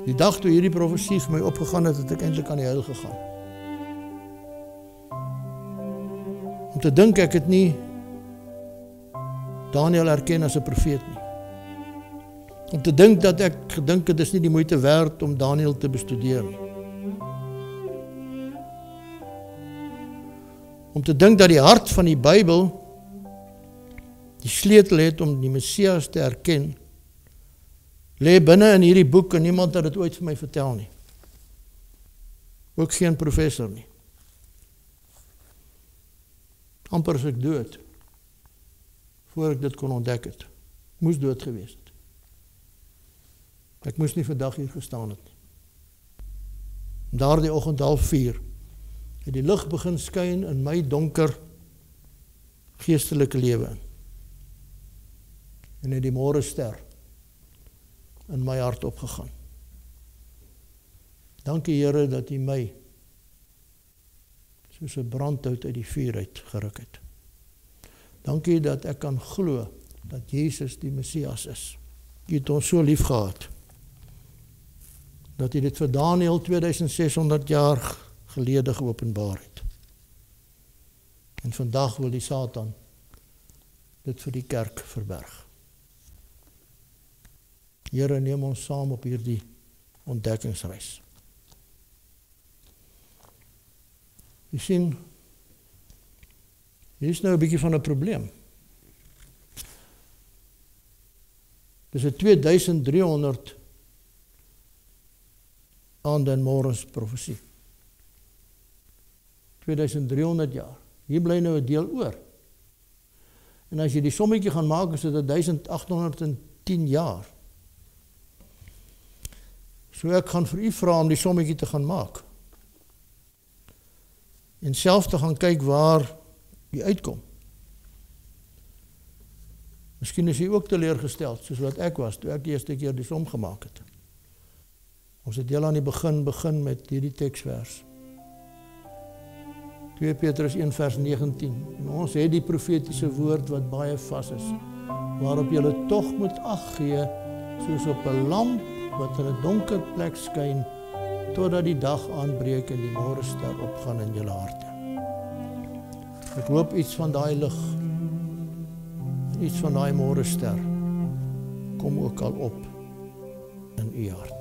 Die dag toe hierdie profesie vir my opgegaan het, het ek eintlik aan die huil gegaan. Om te dink ek het nie Daniel erken as 'n profeet nie. Om te dink dat ek gedink het, is nie die moeite werd om Daniel te bestudeer nie. Om te dink dat die hart van die Bybel die sleutel het om die Messias te erken, lê binne in hierdie boek en niemand het dit ooit vir my vertel nie. Ook geen professor nie. Amper as ek dood, voor ek dit kon ontdek het. Moes dood gewees het. Ek moes nie vandag hier gestaan het nie. Daardie oggend 3:30 het die lig begin skyn in my donker geestelike lewe in. En het die môre ster in my hart opgegaan. Dankie Here dat U my soos 'n brandhout uit die vuur uit geruk het. Dankie dat ek kan glo dat Jesus die Messias is. U het ons so lief gehad, dat U dit vir Daniel 2600 jaar gelede geopenbaar het. En vandag wil die Satan dit vir die kerk verberg. Here, neem ons saam op hierdie ontdekkingsreis. Jy sien, hier is nou 'n bietjie van 'n probleem. Dis 'n 2300 aande en môres profesie. 2300 jaar. Hier bly nou 'n deel oor. En as jy die sommetjie gaan maak, is dit 1810 jaar. So ek gaan vir u vra om die sommetjie te gaan maak. En self te gaan kyk waar u uitkom. Miskien is u ook teleurgesteld, soos wat ek was, toe ek die eerste keer die som gemaak het. Ons het heel aan die begin met hierdie teksvers. 2 Petrus 1 vers 19. En ons het die profetiese woord wat baie vas is, waarop julle tog moet ag gee, soos op 'n lamp wat in 'n donker plek skyn, totdat die dag aanbreek en die môrester opgaan in julle harte. Ek hoop iets van daai lig, iets van daai môrester, kom ook al op in u hart.